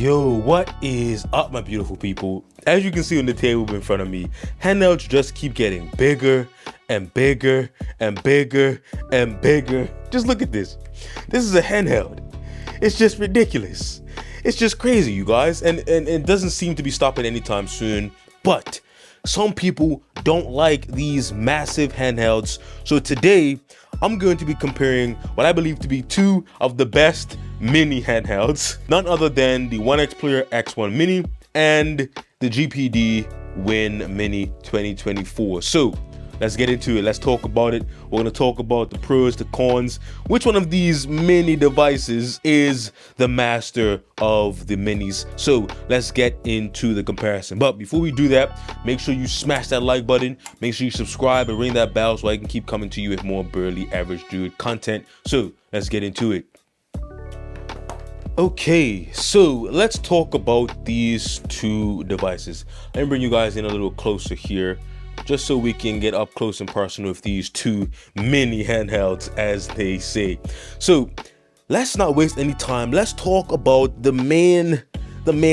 Yo, what is up, my beautiful people? As you can see on the table in front of me, handhelds just keep getting bigger and bigger and bigger and bigger. Just look at this. This is a handheld. It's just ridiculous. It's just crazy, you guys. And it doesn't seem to be stopping anytime soon. But some people don't like these massive handhelds. So today, I'm going to be comparing what I believe to be two of the best mini handhelds, none other than the OneXplayer X1 Mini and the GPD Win Mini 2024. So let's get into it. Let's talk about it. We're going to talk about the pros, the cons. Which one of these mini devices is the master of the minis? So let's get into the comparison. But before we do that, make sure you smash that like button. Make sure you subscribe and ring that bell so I can keep coming to you with more burly average dude content. So let's get into it. Okay, so let's talk about these two devices. Let me bring you guys in a little closer here, just so we can get up close and personal with these two mini handhelds, as they say. So let's not waste any time. Let's talk about the main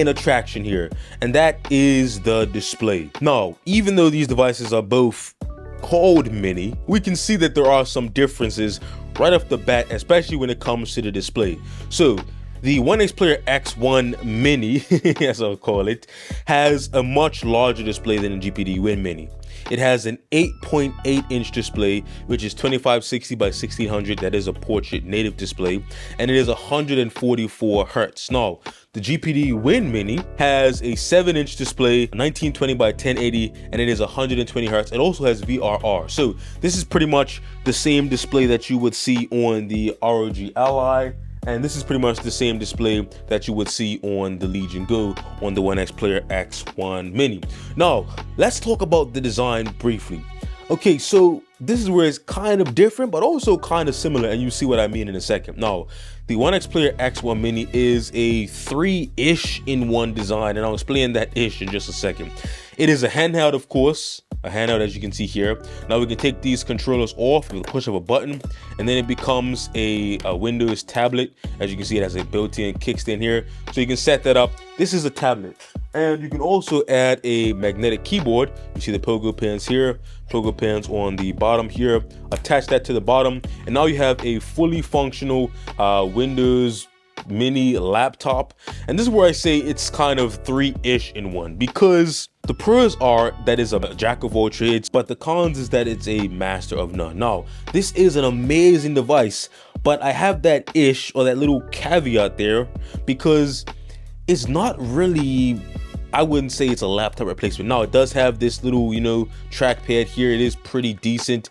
attraction here, and that is the display. Now, even though these devices are both called mini, we can see that there are some differences right off the bat, especially when it comes to the display. So the OneXplayer X1 Mini, as I'll call it, has a much larger display than the GPD Win Mini. It has an 8.8-inch display, which is 2560 by 1600. That is a portrait native display, and it is 144 hertz. Now, the GPD Win Mini has a 7-inch display, 1920 by 1080, and it is 120 hertz. It also has VRR. So this is pretty much the same display that you would see on the ROG Ally. And this is pretty much the same display that you would see on the Legion Go on the OneXplayer X1 Mini. Now, let's talk about the design briefly. Okay, so this is where it's kind of different, but also kind of similar, and you see what I mean in a second. Now, the OneXplayer X1 Mini is a 3-ish-in-1 design, and I'll explain that ish in just a second. It is a handheld, of course, a handheld as you can see here. Now we can take these controllers off with a push of a button, and then it becomes a Windows tablet. As you can see, it has a built-in kickstand here, so you can set that up. This is a tablet, and you can also add a magnetic keyboard. You see the pogo pins here, pogo pins on the bottom here. Attach that to the bottom, and now you have a fully functional Windows mini laptop. And this is where I say it's kind of 3-ish-in-1, because the pros are that it's a jack of all trades, but the cons is that it's a master of none. Now, this is an amazing device, but I have that ish, or that little caveat there, because it's not really, I wouldn't say it's a laptop replacement. Now, it does have this little, trackpad here. It is pretty decent.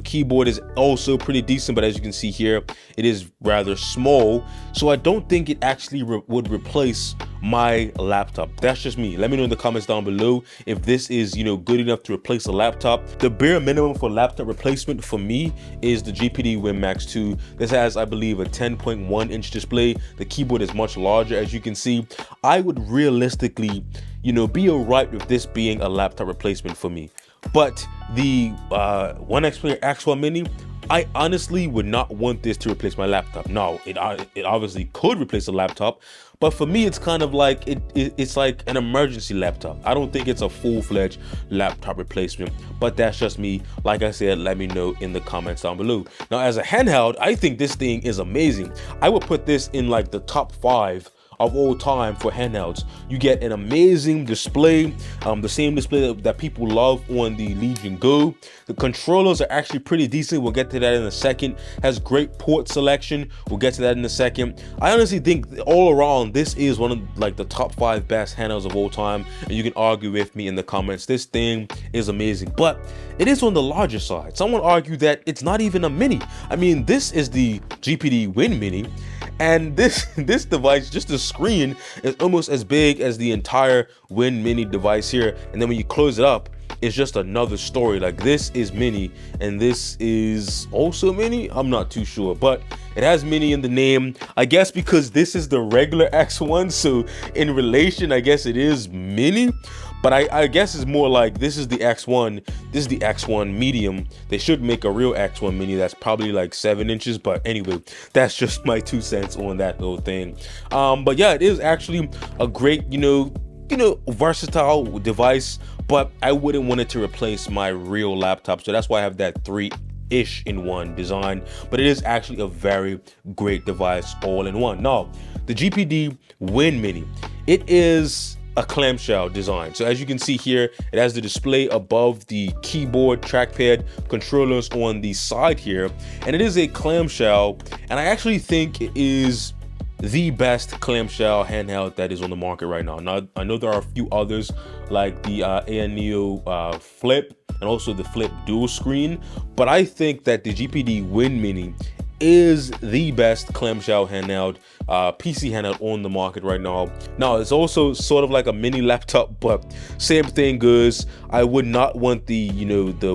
Keyboard is also pretty decent, but as you can see here, it is rather small. So I don't think it actually would replace my laptop. That's just me. Let me know in the comments down below if this is, good enough to replace a laptop. The bare minimum for laptop replacement for me is the GPD Win Max 2. This has, I believe, a 10.1-inch display. The keyboard is much larger, as you can see. I would realistically, be alright with this being a laptop replacement for me. But the OneXplayer X1 Mini, I honestly would not want this to replace my laptop. Now, it obviously could replace a laptop, but for me, it's kind of like it's like an emergency laptop. I don't think it's a full-fledged laptop replacement, but that's just me. Like I said, let me know in the comments down below. Now, as a handheld, I think this thing is amazing. I would put this in like the top 5 of all time for handhelds. You get an amazing display, the same display that people love on the Legion Go. The controllers are actually pretty decent. We'll get to that in a second. Has great port selection. We'll get to that in a second. I honestly think all around, this is one of like the top 5 best handhelds of all time, and you can argue with me in the comments. This thing is amazing, but it is on the larger side. Someone argued that it's not even a mini. I mean, this is the GPD Win Mini, and this device, just the screen, is almost as big as the entire Win Mini device here. And then when you close it up, it's just another story. Like, this is mini and this is also mini. I'm not too sure, but it has mini in the name, I guess, because this is the regular X1, so in relation, I guess it is mini. But I guess it's more like this is the X1, this is the X1 medium. They should make a real X1 mini that's probably like 7 inches. But anyway, that's just my 2 cents on that little thing. But yeah, it is actually a great, versatile device, but I wouldn't want it to replace my real laptop. So that's why I have that 3-ish in one design, but it is actually a very great device all in one. Now, the GPD Win Mini, it is a clamshell design. So as you can see here, it has the display above the keyboard, trackpad, controllers on the side here, and it is a clamshell, and I actually think it is the best clamshell handheld that is on the market right now. Now, I know there are a few others like the Neo Flip and also the Flip dual screen, but I think that the GPD Win Mini is the best clamshell handheld, PC handheld on the market right now. Now, it's also sort of like a mini laptop, but same thing goes. I would not want the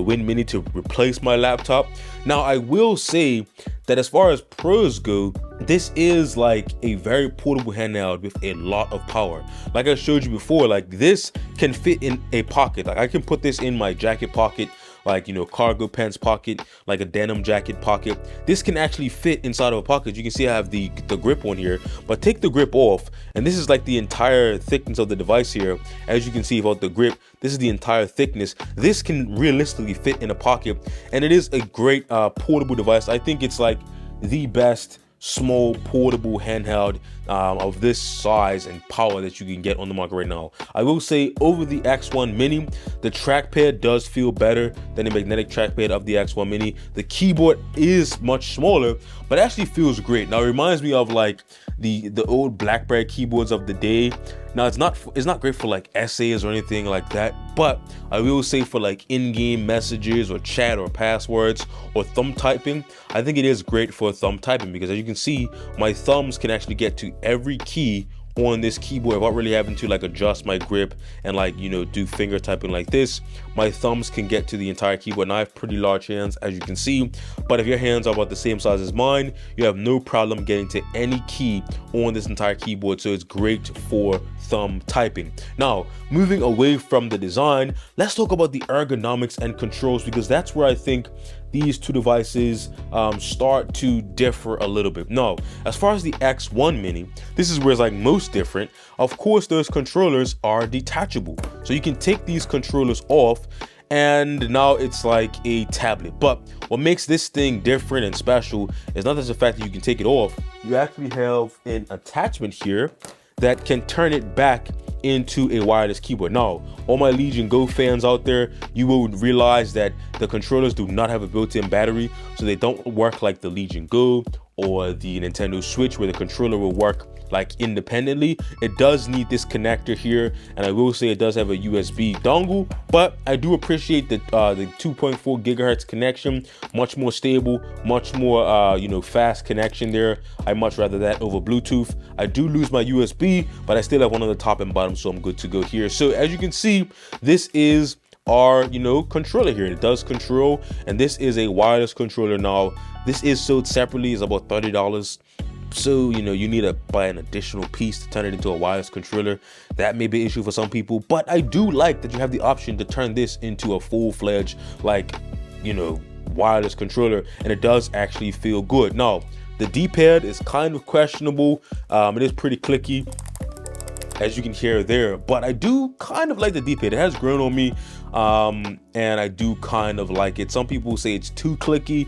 Win Mini to replace my laptop. Now, I will say that as far as pros go, this is like a very portable handheld with a lot of power. Like I showed you before, like this can fit in a pocket. Like I can put this in my jacket pocket, like cargo pants pocket, like a denim jacket pocket. This can actually fit inside of a pocket. You can see I have the grip on here, but take the grip off, and this is like the entire thickness of the device here. As you can see about the grip, this is the entire thickness. This can realistically fit in a pocket, and it is a great portable device. I think it's like the best small portable handheld of this size and power that you can get on the market right now. I will say over the X1 Mini, the trackpad does feel better than the magnetic trackpad of the X1 Mini. The keyboard is much smaller, but actually feels great. Now it reminds me of like the old BlackBerry keyboards of the day. Now it's not great for like essays or anything like that, but I will say for like in-game messages or chat or passwords or thumb typing, I think it is great for thumb typing, because as you can see, my thumbs can actually get to every key on this keyboard without really having to like adjust my grip and like do finger typing like this. My thumbs can get to the entire keyboard, and I have pretty large hands, as you can see, but if your hands are about the same size as mine, you have no problem getting to any key on this entire keyboard. So it's great for thumb typing. Now, moving away from the design, let's talk about the ergonomics and controls, because that's where I think these two devices start to differ a little bit. Now, as far as the X1 Mini, this is where it's like most different. Of course, those controllers are detachable, so you can take these controllers off and now it's like a tablet. But what makes this thing different and special is not just the fact that you can take it off, you actually have an attachment here that can turn it back into a wireless keyboard. Now, all my Legion Go fans out there, you will realize that the controllers do not have a built-in battery, so they don't work like the Legion Go or the Nintendo Switch, where the controller will work like independently. It does need this connector here, and I will say it does have a USB dongle, but I do appreciate the 2.4 gigahertz connection. Much more stable, much more fast connection there. I much rather that over Bluetooth. I do lose my USB, but I still have one on the top and bottom, so I'm good to go here. So as you can see, this is our controller here. It does control, and this is a wireless controller. Now this is sold separately, it's about $30. So you need to buy an additional piece to turn it into a wireless controller. That may be an issue for some people, but I do like that you have the option to turn this into a full-fledged wireless controller, and it does actually feel good. Now the D-pad is kind of questionable. It is pretty clicky, as you can hear there, but I do kind of like the D-pad. It has grown on me, and I do kind of like it. Some people say it's too clicky,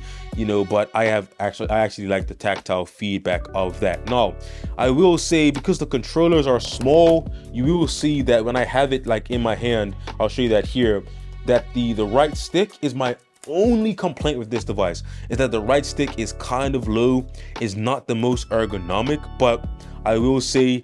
but I actually like the tactile feedback of that. Now, I will say, because the controllers are small, you will see that when I have it like in my hand, I'll show you that here, that the right stick is my only complaint with this device, is that the right stick is kind of low, is not the most ergonomic. But I will say,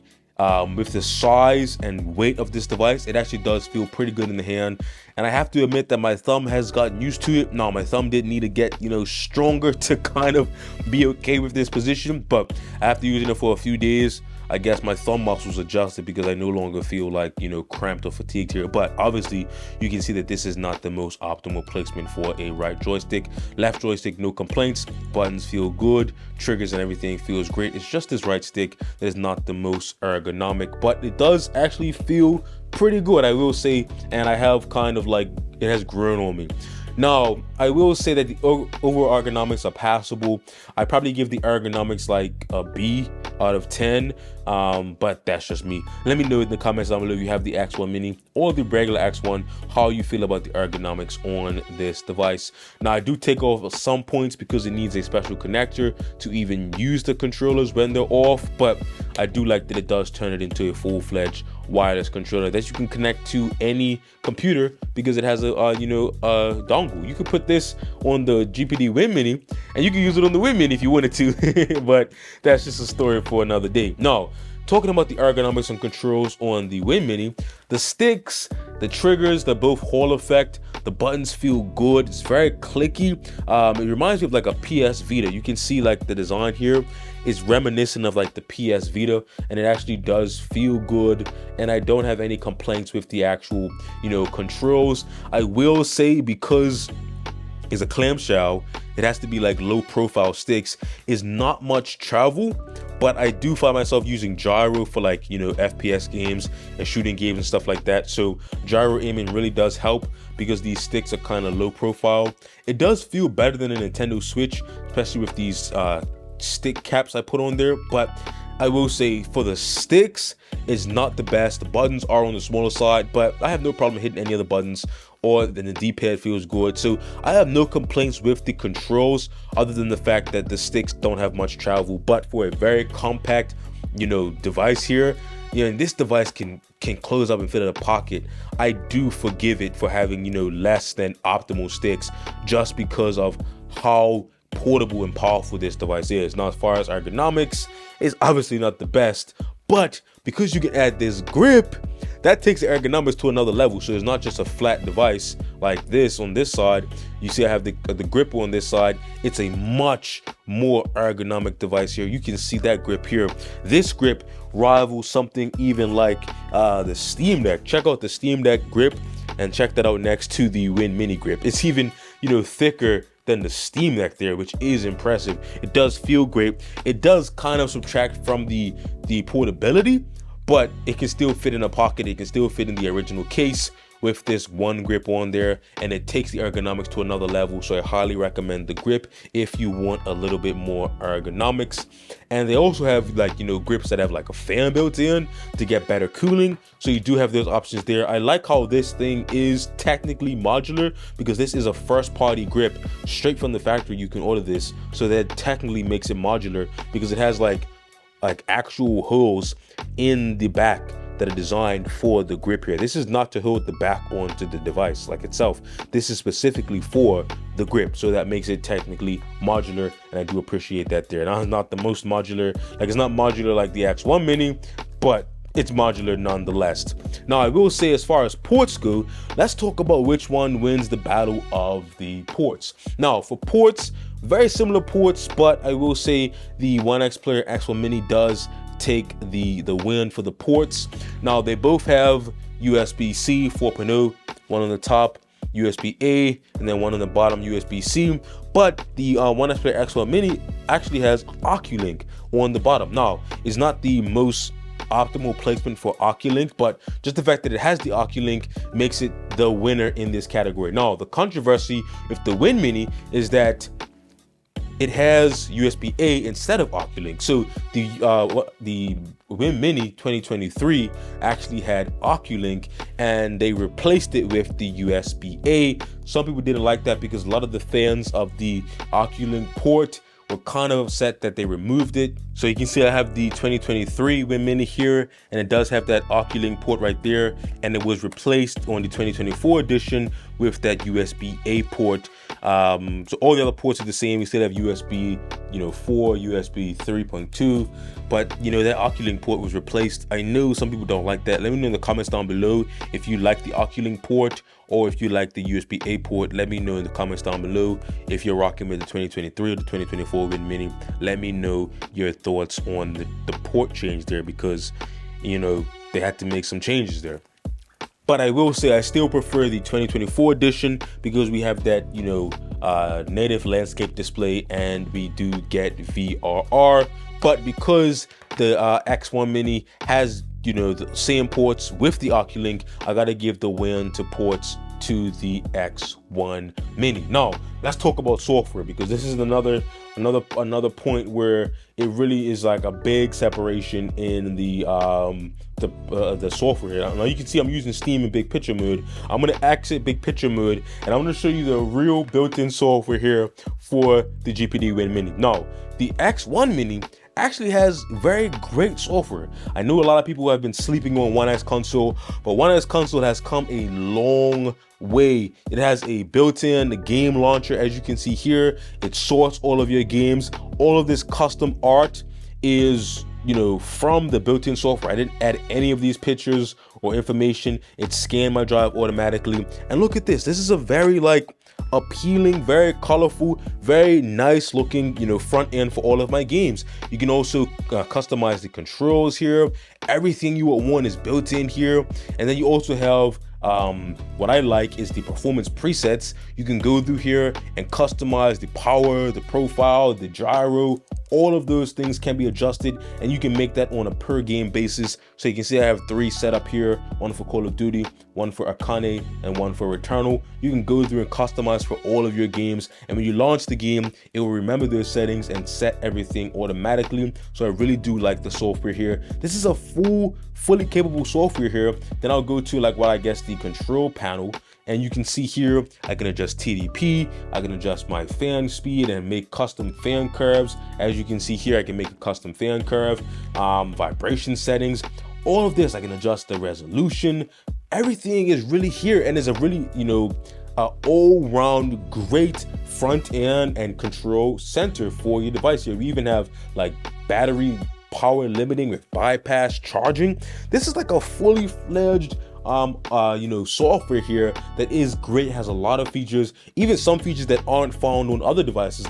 with the size and weight of this device, it actually does feel pretty good in the hand. And I have to admit that my thumb has gotten used to it. Now, my thumb did need to get stronger to kind of be okay with this position, but after using it for a few days, I guess my thumb muscles adjusted because I no longer feel like, you know, cramped or fatigued here. But obviously you can see that this is not the most optimal placement for a right joystick. Left joystick, no complaints. Buttons feel good, triggers and everything feels great. It's just this right stick that is not the most ergonomic, but it does actually feel pretty good, I will say, and I have kind of like, it has grown on me. Now, I will say that the overall ergonomics are passable. I probably give the ergonomics like a B out of 10, but that's just me. Let me know in the comments down below if you have the X1 Mini or the regular X1, how you feel about the ergonomics on this device. Now, I do take off some points because it needs a special connector to even use the controllers when they're off, but I do like that it does turn it into a full-fledged wireless controller that you can connect to any computer because it has a dongle. You could put this on the GPD Win Mini and you can use it on the Win Mini if you wanted to, but that's just a story for another day. Now, talking about the ergonomics and controls on the Win Mini, the sticks, the triggers, they're both Hall effect. The buttons feel good. It's very clicky. It reminds me of like a PS Vita. You can see like the design here is reminiscent of like the PS Vita, and it actually does feel good. And I don't have any complaints with the actual, controls. I will say, because it's a clamshell, it has to be like low profile sticks, is not much travel, but I do find myself using gyro for like, FPS games and shooting games and stuff like that. So gyro aiming really does help because these sticks are kind of low profile. It does feel better than a Nintendo Switch, especially with these stick caps I put on there, but I will say for the sticks, it's not the best. The buttons are on the smaller side, but I have no problem hitting any of the buttons, or then the D-pad feels good. So I have no complaints with the controls other than the fact that the sticks don't have much travel. But for a very compact, device here, and this device can close up and fit in a pocket, I do forgive it for having, less than optimal sticks just because of how portable and powerful this device is. Now, as far as ergonomics, it's obviously not the best, but because you can add this grip, that takes the ergonomics to another level. So it's not just a flat device like this on this side. You see I have the grip on this side. It's a much more ergonomic device here. You can see that grip here. This grip rivals something even like the Steam Deck. Check out the Steam Deck grip and check that out next to the Win Mini grip. It's even, thicker than the Steam Deck there, which is impressive. It does feel great. It does kind of subtract from the portability, but it can still fit in a pocket. It can still fit in the original case with this one grip on there, and it takes the ergonomics to another level. So I highly recommend the grip if you want a little bit more ergonomics. And they also have like, grips that have like a fan built in to get better cooling. So you do have those options there. I like how this thing is technically modular because this is a first party grip straight from the factory. You can order this, so that technically makes it modular because it has like actual holes in the back that are designed for the grip here. This is not to hold the back onto the device like itself. This is specifically for the grip, so that makes it technically modular, and I do appreciate that there. Now, it's not the most modular, it's not modular like the X1 Mini, but it's modular nonetheless. Now, I will say, as far as ports go, let's talk about which one wins the battle of the ports. Now, for ports, very similar ports, but I will say the OneXplayer X1 Mini does take the win for the ports. Now, they both have USB-C 4.0, one on the top, USB-A, and then one on the bottom, USB-C. But the OneXplayer X1 Mini actually has Oculink on the bottom. Now, it's not the most optimal placement for Oculink, but just the fact that it has the Oculink makes it the winner in this category. Now, the controversy with the Win Mini is that it has USB-A instead of Oculink. So the Win Mini 2023 actually had Oculink, and they replaced it with the USB-A. Some people didn't like that because a lot of the fans of the Oculink port were kind of upset that they removed it. So you can see I have the 2023 Win Mini here, and it does have that Oculink port right there, and it was replaced on the 2024 edition with that USB-A port. So all the other ports are the same. We still have USB 4, USB 3.2, but that Oculink port was replaced. I know some people don't like that. Let me know in the comments down below if you like the Oculink port or if you like the USB-A port. Let me know in the comments down below. If you're rocking with the 2023 or the 2024 Win Mini, let me know your thoughts on the port change there, because they had to make some changes there. But I will say I still prefer the 2024 edition because we have that native landscape display and we do get VRR. But because the X1 Mini has the same ports with the Oculink, I gotta give the win to ports to the X1 Mini. Now let's talk about software, because this is another point where it really is like a big separation in the software here. Now you can see I'm using Steam in big picture mode. I'm gonna exit big picture mode and I'm gonna show you the real built-in software here for the GPD Win Mini. Now the X1 Mini actually has very great software. I know a lot of people have been sleeping on OneX Console, but OneX Console has come a long way. It has a built-in game launcher, as you can see here. It sorts all of your games. All of this custom art is from the built-in software. I didn't add any of these pictures or information. It scanned my drive automatically. And look at this. This is a very appealing, very colorful, very nice looking front end for all of my games. You can also customize the controls here. Everything you would want is built in here. And then you also have what I like is the performance presets. You can go through here and customize the power, the profile, the gyro. All of those things can be adjusted, and you can make that on a per game basis. So you can see I have 3 set up here, one for Call of Duty, one for Akane, and one for Returnal. You can go through and customize for all of your games, and when you launch the game, it will remember those settings and set everything automatically. So I really do like the software here. This is a fully capable software here. Then I'll go to what I guess the control panel, and you can see here I can adjust TDP, I can adjust my fan speed and make custom fan curves. As you can see here, I can make a custom fan curve, vibration settings, all of this. I can adjust the resolution. Everything is really here, and is a really all-round great front end and control center for your device here. We even have battery power limiting with bypass charging. This is a fully fledged software here that is great. It has a lot of features, even some features that aren't found on other devices,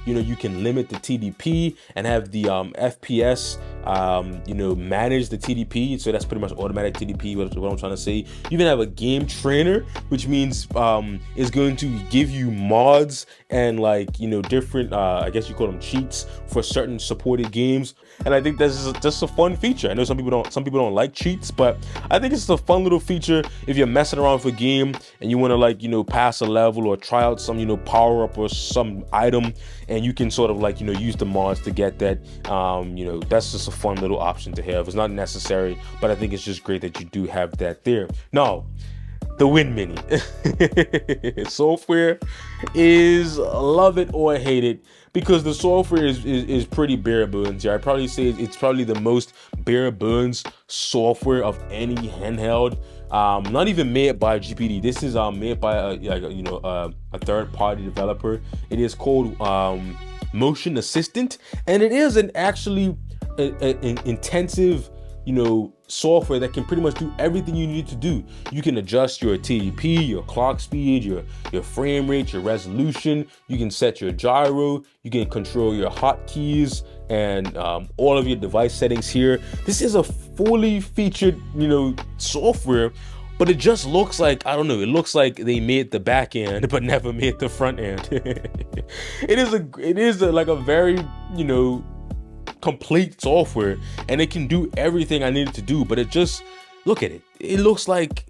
you can limit the TDP and have the FPS manage the TDP. So that's pretty much automatic TDP, what I'm trying to say. You even have a game trainer, which means is going to give you mods and different I guess you call them cheats for certain supported games. And I think this is just a fun feature. I know some people don't like cheats, but I think it's a fun little feature if you're messing around with a game and you want to pass a level or try out some power up or some item, and you can sort of use the mods to get that. That's just a fun little option to have. It's not necessary, but I think it's just great that you do have that there. Now, the Win Mini software is love it or hate it, because the software is pretty bare bones here. I probably say it's probably the most bare bones software of any handheld. Not even made by GPD. This is made by a third-party developer. It is called Motion Assistant, and it is an intensive software that can pretty much do everything you need to do. You can adjust your TDP, your clock speed, your frame rate, your resolution. You can set your gyro. You can control your hotkeys and all of your device settings here. This is a fully featured software, but it just looks like, I don't know, it looks like they made the back end but never made the front end. It is a very complete software, and it can do everything I needed to do, but it just, look at it, it looks like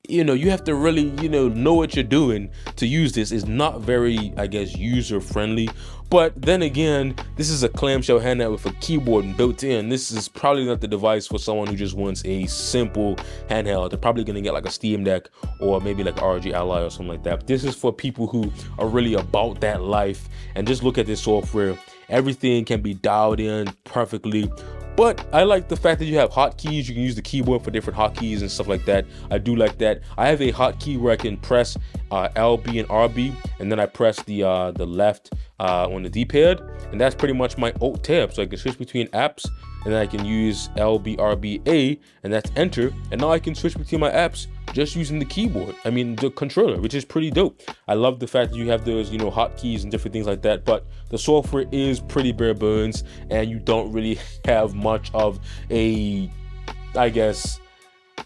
you have to really know what you're doing to use this. Is not very, I guess, user friendly. But then again, this is a clamshell handheld with a keyboard and built in. This is probably not the device for someone who just wants a simple handheld. They're probably gonna get a Steam Deck or maybe ROG Ally or something like that. This is for people who are really about that life. And just look at this software. Everything can be dialed in perfectly. But I like the fact that you have hotkeys. You can use the keyboard for different hotkeys and stuff like that. I do like that. I have a hotkey where I can press LB and RB, and then I press the left on the D-pad, and that's pretty much my Alt tab. So I can switch between apps, and then I can use LB, RB, A, and that's enter. And now I can switch between my apps just using the keyboard. I mean, the controller, which is pretty dope. I love the fact that you have those, you know, hotkeys and different things like that, but the software is pretty bare bones, and you don't really have much of a, I guess,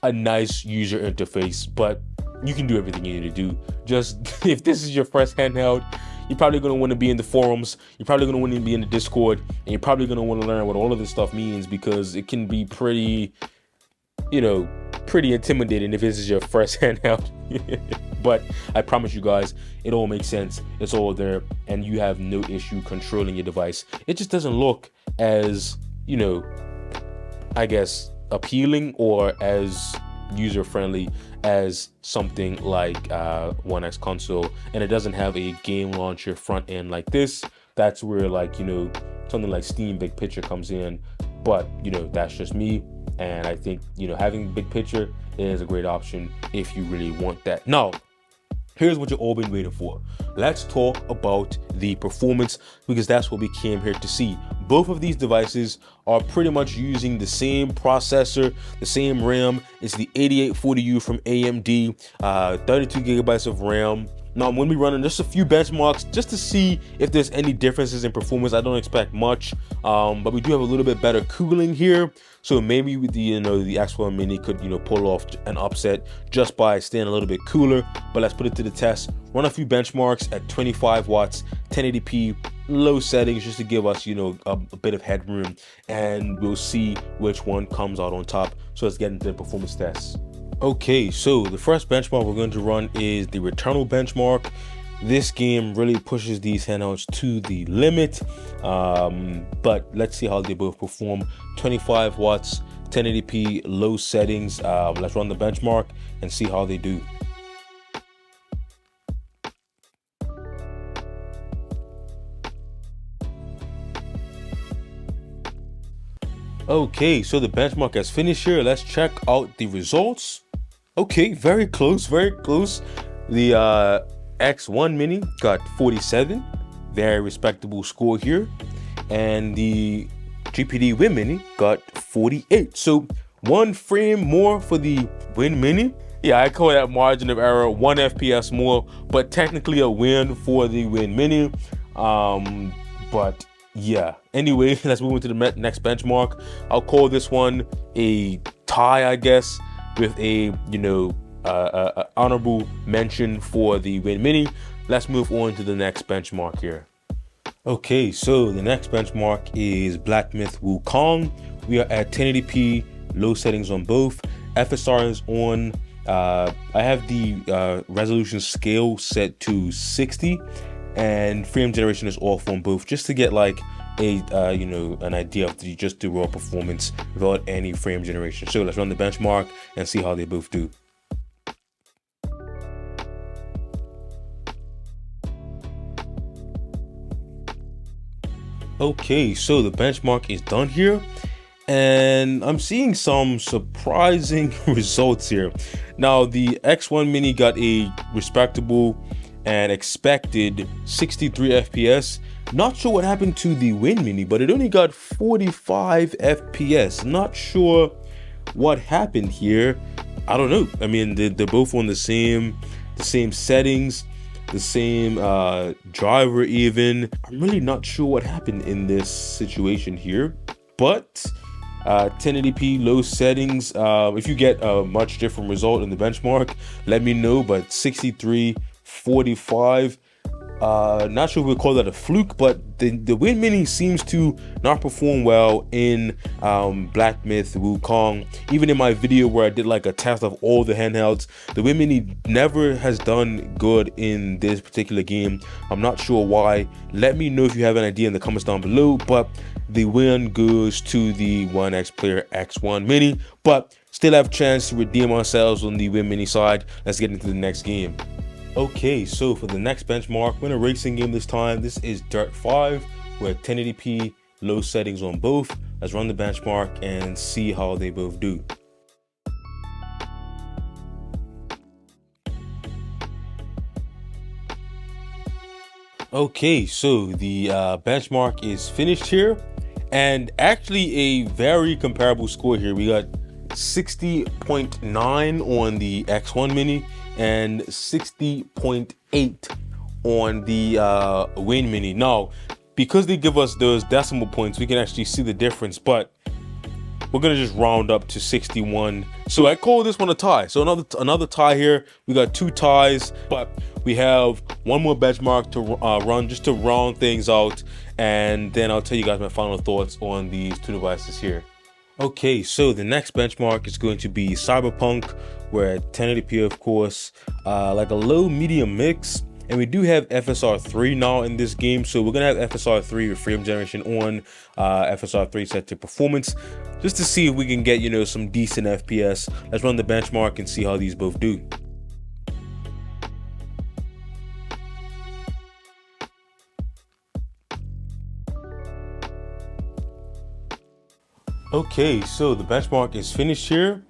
a nice user interface, but you can do everything you need to do. Just, if this is your first handheld, you're probably going to want to be in the forums, you're probably going to want to be in the Discord, and you're probably going to want to learn what all of this stuff means, because it can be pretty, you know, pretty intimidating if this is your first handheld. But I promise you guys, it all makes sense. It's all there, and you have no issue controlling your device. It just doesn't look as, you know, I guess, appealing or as user-friendly as something like OneXplayer console, and it doesn't have a game launcher front end like this. That's where, like, you know, something like Steam Big Picture comes in. But, you know, that's just me, and I think, you know, having Big Picture is a great option if you really want that. Now, here's what you've all been waiting for. Let's talk about the performance, because that's what we came here to see. Both of these devices are pretty much using the same processor, the same RAM. It's the 8840U from AMD, 32 gigabytes of RAM. Now, I'm going to be running just a few benchmarks just to see if there's any differences in performance. I don't expect much, but we do have a little bit better cooling here. So maybe with the, you know, the X1 Mini could, you know, pull off an upset just by staying a little bit cooler. But let's put it to the test. Run a few benchmarks at 25 watts, 1080p, low settings, just to give us, you know, a bit of headroom, and we'll see which one comes out on top. So let's get into the performance tests. Okay, so the first benchmark we're going to run is the Returnal benchmark. This game really pushes these handhelds to the limit, but let's see how they both perform. 25 watts, 1080p, low settings. Let's run the benchmark and see how they do. Okay, so the benchmark has finished here. Let's check out the results. Okay, very close, very close. The X1 Mini got 47, very respectable score here, and the GPD Win Mini got 48. So 1 frame more for the Win Mini. Yeah, I call that margin of error 1 FPS more, but technically a win for the Win Mini. But yeah, anyway, let's move into the next benchmark. I'll call this one a tie, I guess, with a, you know, honorable mention for the Win Mini. Let's move on to the next benchmark here. Okay, so the next benchmark is Black Myth Wukong. We are at 1080p, low settings on both. FSR is on. I have the resolution scale set to 60, and frame generation is off on both, just to get like a you know, an idea of just the raw performance without any frame generation. So let's run the benchmark and see how they both do. Okay, so the benchmark is done here, and I'm seeing some surprising results here. Now, the X1 Mini got a respectable and expected 63 FPS. Not sure what happened to the Win Mini, but it only got 45 FPS. Not sure what happened here. I don't know. I mean, they're both on the same settings, the same driver even. I'm really not sure what happened in this situation here, but 1080p low settings. If you get a much different result in the benchmark, let me know. But 63, 45, not sure if we'll call that a fluke, but the Win Mini seems to not perform well in Black Myth Wukong. Even in my video where I did like a test of all the handhelds, the Win Mini never has done good in this particular game. I'm not sure why. Let me know if you have an idea in the comments down below, but the win goes to the OneXplayer X1 Mini, but still have a chance to redeem ourselves on the Win Mini side. Let's get into the next game. Okay, so for the next benchmark, we're in a racing game this time. This is Dirt 5. We're at 1080p, low settings on both. Let's run the benchmark and see how they both do. Okay, so the benchmark is finished here, and actually a very comparable score here. We got 60.9 on the X1 Mini and 60.8 on the Win Mini. Now, because they give us those decimal points, we can actually see the difference, but we're gonna just round up to 61. So I call this one a tie. So another tie here. We got 2 ties, but we have one more benchmark to run just to round things out, and then I'll tell you guys my final thoughts on these 2 devices here. Okay, so the next benchmark is going to be Cyberpunk. We're at 1080p, of course, like a low medium mix. And we do have FSR3 now in this game, so we're gonna have FSR3 with frame generation on, FSR3 set to performance, just to see if we can get, you know, some decent FPS. Let's run the benchmark and see how these both do. Okay, so the benchmark is finished here.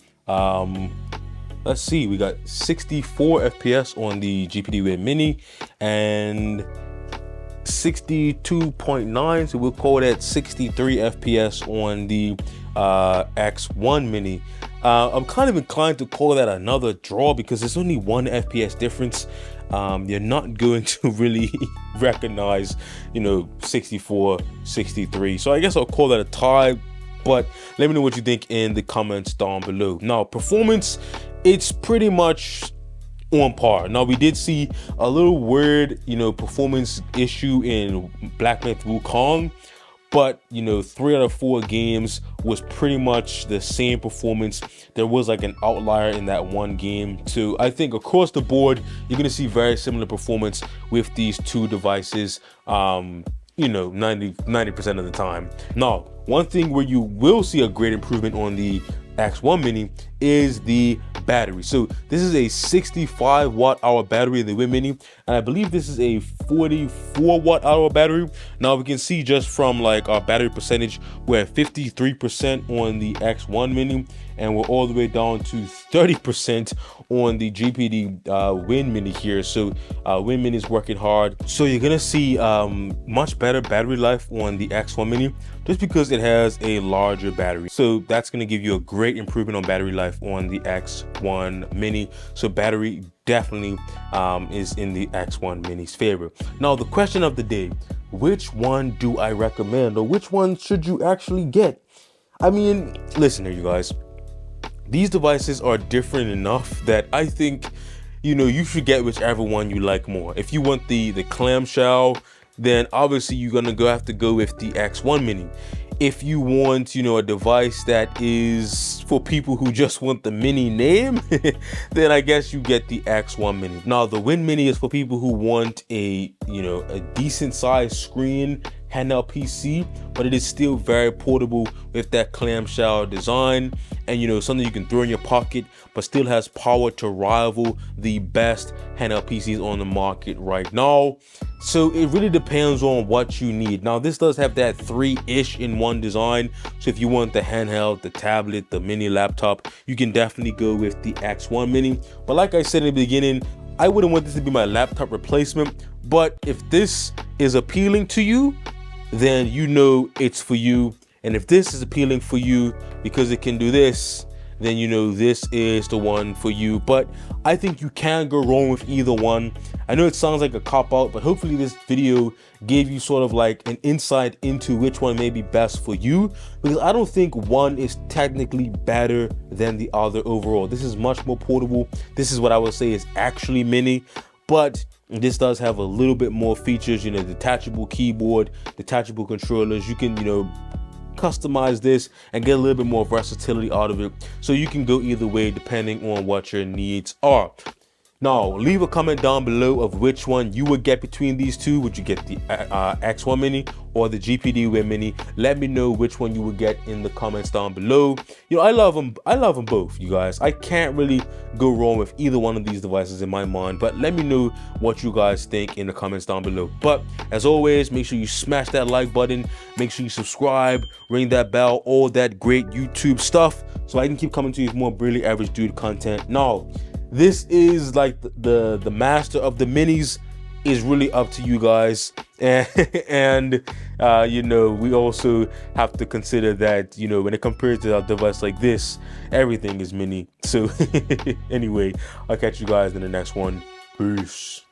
Let's see, we got 64 FPS on the GPD Win Mini and 62.9, so we'll call that 63 FPS on the X1 Mini. I'm kind of inclined to call that another draw because there's only 1 FPS difference. You're not going to really recognize, you know, 64, 63. So I guess I'll call that a tie, but let me know what you think in the comments down below. Now, performance, it's pretty much on par. Now, we did see a little weird, you know, performance issue in Black Myth Wukong, but, you know, 3 out of 4 games was pretty much the same performance. There was like an outlier in that one game. So I think across the board, you're gonna see very similar performance with these 2 devices, you know, 90% of the time. Now, one thing where you will see a great improvement on the X1 Mini is the battery. So this is a 65 watt hour battery in the Win Mini, and I believe this is a 44 watt hour battery. Now we can see just from like our battery percentage, we're at 53% on the X1 Mini, and we're all the way down to 30% on the GPD Win Mini here. So Win Mini is working hard. So you're gonna see much better battery life on the X1 Mini just because it has a larger battery. So that's gonna give you a great improvement on battery life on the X1 Mini. So battery definitely is in the X1 Mini's favor. Now, the question of the day, which one do I recommend, or which one should you actually get? I mean, listen here, you guys. These devices are different enough that I think, you know, you should get whichever one you like more. If you want the clamshell, then obviously you're gonna have to go with the X1 Mini. If you want, you know, a device that is for people who just want the Mini name, then I guess you get the X1 Mini. Now, the Win Mini is for people who want a, you know, a decent sized screen handheld PC, but it is still very portable with that clamshell design, and, you know, something you can throw in your pocket but still has power to rival the best handheld PCs on the market right now. So it really depends on what you need. Now, this does have that 3-ish in one design. So if you want the handheld, the tablet, the mini laptop, you can definitely go with the X1 Mini. But like I said in the beginning, I wouldn't want this to be my laptop replacement. But if this is appealing to you, then you know it's for you. And if this is appealing for you because it can do this, then you know this is the one for you. But I think you can go wrong with either one. I know it sounds like a cop-out, but hopefully this video gave you sort of like an insight into which one may be best for you, because I don't think one is technically better than the other overall. This is much more portable. This is what I would say is actually mini, but this does have a little bit more features, you know, detachable keyboard, detachable controllers. You can, you know, customize this and get a little bit more versatility out of it. So you can go either way depending on what your needs are. Now, leave a comment down below of which one you would get between these two. Would you get the X1 Mini or the GPD Wear Mini. Let me know which one you would get in the comments down below. You know, I love them both, you guys. I can't really go wrong with either one of these devices in my mind, but let me know what you guys think in the comments down below. But as always, make sure you smash that like button, make sure you subscribe, ring that bell, all that great YouTube stuff, so I can keep coming to you with more Brilliant Average Dude content. Now, this is like the master of the minis. Is really up to you guys, and you know, we also have to consider that, you know, when it compares to a device like this, everything is mini. So anyway, I'll catch you guys in the next one. Peace.